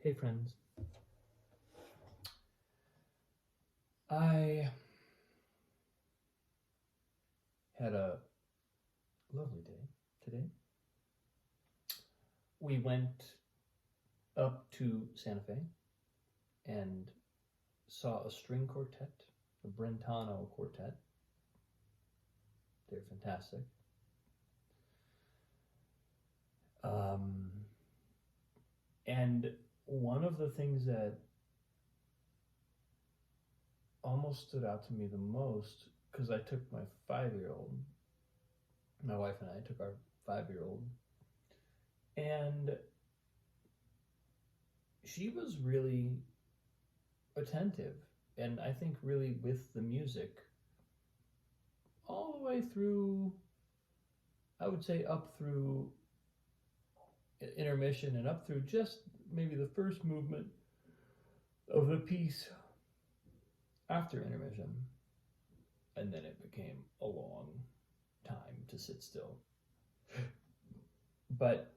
Hey friends, I had a lovely day today. We went up to Santa Fe and saw a string quartet, a Brentano quartet. They're fantastic. Um, and one of the things that almost stood out to me the most, because I took my 5 year old, my wife and I took our 5 year old, and she was really attentive and I think really with the music all the way through, I would say up through intermission and up through just maybe the first movement of the piece after intermission. And then it became a long time to sit still. But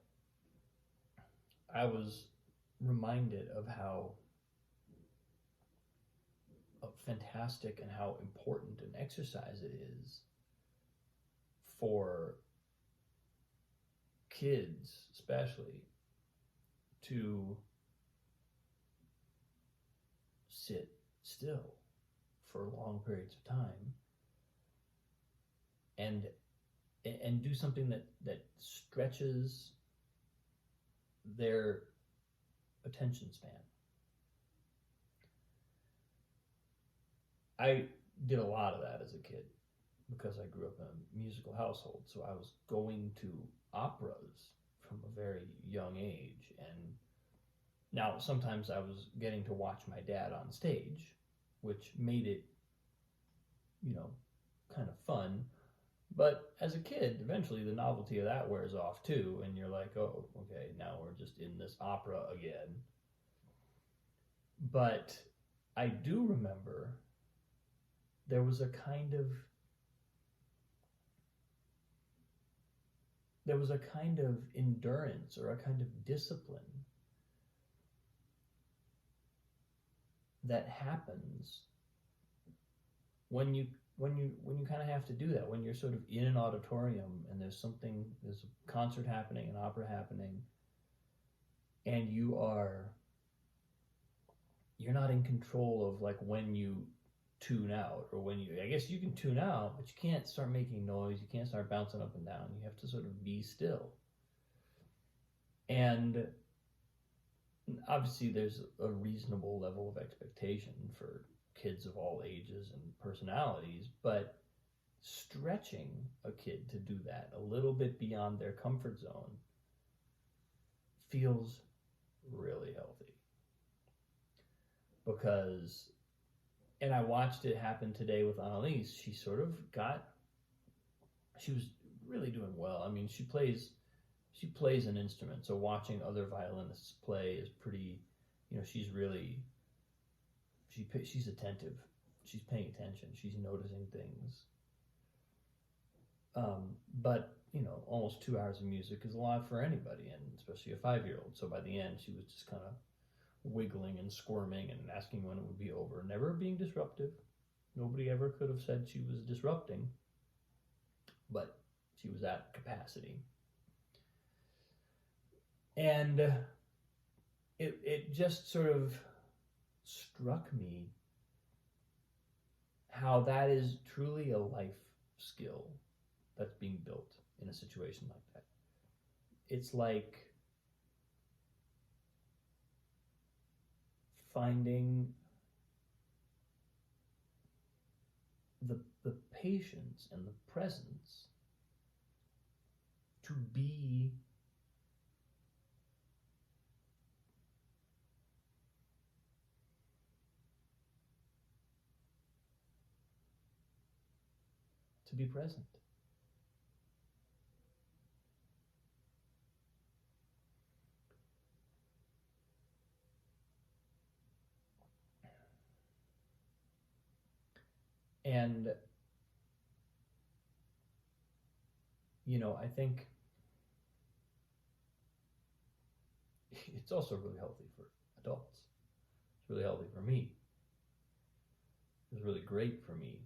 I was reminded of how fantastic and how important an exercise it is for kids, especially, to sit still for long periods of time and do something that stretches their attention span. I did a lot of that as a kid because I grew up in a musical household, so I was going to operas from a very young age, and now sometimes I was getting to watch my dad on stage, which made it, kind of fun. But as a kid, eventually the novelty of that wears off too, and you're like, oh, okay, now we're just in this opera again. But I do remember there was a kind of endurance or a kind of discipline that happens when you kind of have to do that, when you're sort of in an auditorium and there's a concert happening, an opera happening, and you're not in control of like when you tune out, or I guess you can tune out, but you can't start making noise, you can't start bouncing up and down, you have to sort of be still. And obviously there's a reasonable level of expectation for kids of all ages and personalities, but stretching a kid to do that a little bit beyond their comfort zone feels really healthy. And I watched it happen today with Annalise. She was really doing well. I mean, she plays an instrument, so watching other violinists play is pretty, she's attentive. She's paying attention. She's noticing things. But almost 2 hours of music is a lot for anybody, and especially a 5-year-old. So by the end, she was just kind of wiggling and squirming and asking when it would be over, never being disruptive. Nobody ever could have said she was disrupting, but she was at capacity. And it just sort of struck me how that is truly a life skill that's being built in a situation like that. It's like finding the patience and the presence to be present. And I think it's also really healthy for adults. It's really healthy for me. It was really great for me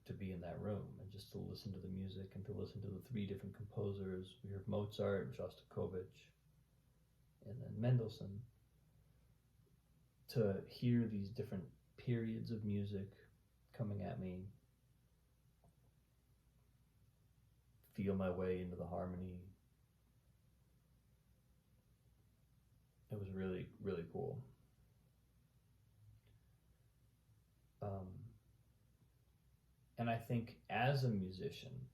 to be in that room and just to listen to the music and to listen to the three different composers. We heard Mozart, Shostakovich, and then Mendelssohn. To hear these different periods of music coming at me, feel my way into the harmony. It was really, really cool. And I think as a musician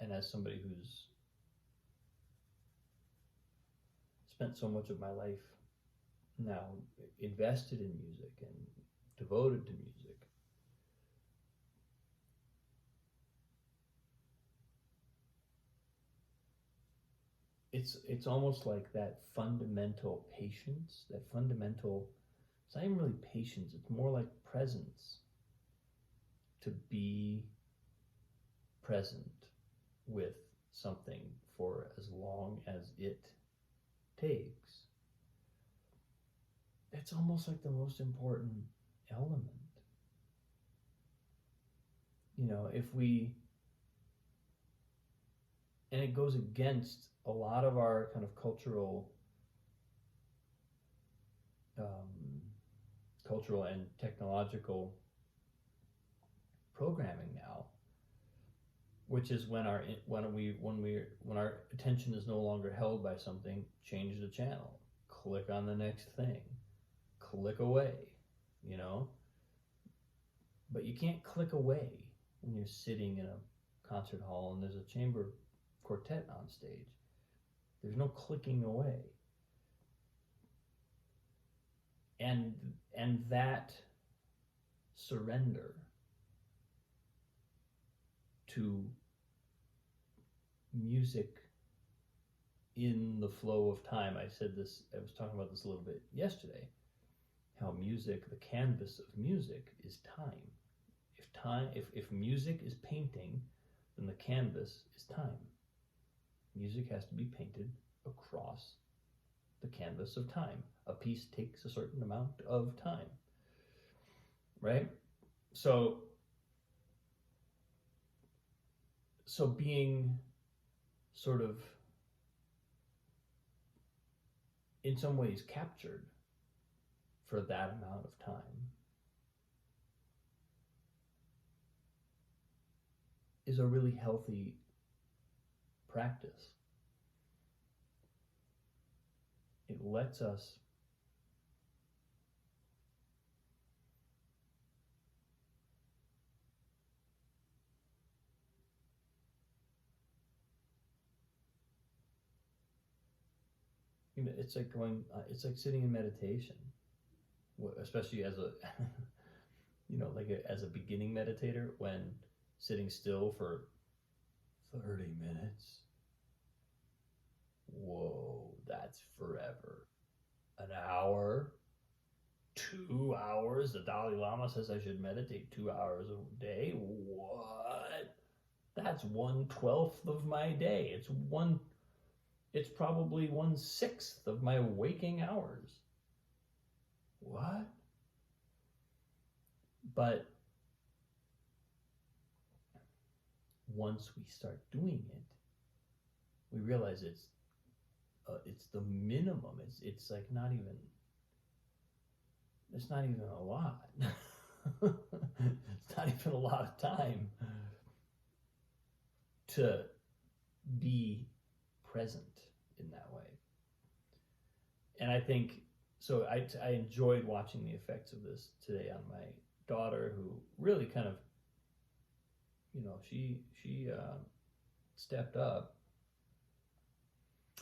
and as somebody who's spent so much of my life now invested in music and devoted to music, it's almost like that fundamental patience, that fundamental, it's not even really patience, it's more like presence, to be present with something for as long as it takes. It's almost like the most important element. You know, and it goes against a lot of our kind of cultural and technological programming now, which is when our attention is no longer held by something, change the channel, click on the next thing, click away, you know. But you can't click away when you're sitting in a concert hall and there's a chamber quartet on stage. There's no clicking away. And that surrender to music in the flow of time. I was talking about this a little bit yesterday, how music, the canvas of music, is time. If music is painting, then the canvas is time. Music has to be painted across the canvas of time. A piece takes a certain amount of time, right? So being sort of in some ways captured for that amount of time is a really healthy practice. It lets us it's like sitting in meditation, especially as a as a beginning meditator, when sitting still for 30 minutes. Whoa, that's forever. An hour, 2 hours. The Dalai Lama says I should meditate 2 hours a day. What? That's 1/12 of my day. It's probably 1/6 of my waking hours. What? But once we start doing it, we realize it's the minimum. It's like it's not even a lot. It's not even a lot of time to be present in that way. And I think so. I enjoyed watching the effects of this today on my daughter, who really kind of, she stepped up.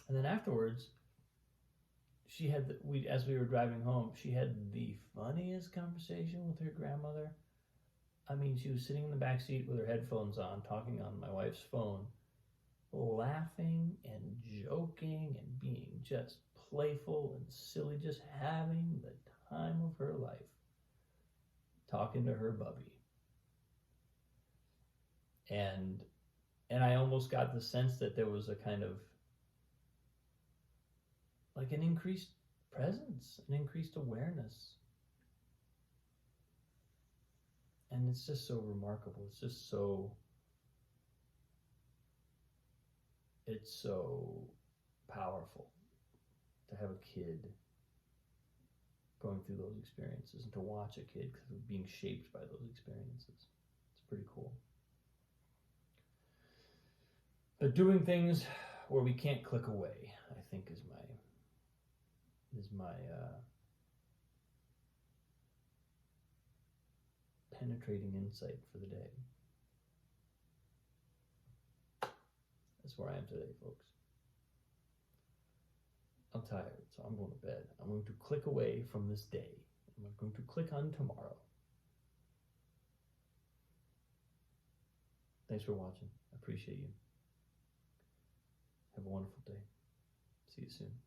And then afterwards, she had as we were driving home, she had the funniest conversation with her grandmother. I mean, she was sitting in the back seat with her headphones on, talking on my wife's phone, laughing and joking and being just playful and silly, just having the time of her life, talking to her bubby. And I almost got the sense that there was a kind of like an increased presence and increased awareness. And it's just so remarkable. It's so powerful to have a kid going through those experiences and to watch a kid being shaped by those experiences. It's pretty cool. But doing things where we can't click away, I think, is my penetrating insight for the day. That's where I am today, folks. I'm tired, so I'm going to bed. I'm going to click away from this day. I'm going to click on tomorrow. Thanks for watching. I appreciate you. Have a wonderful day. See you soon.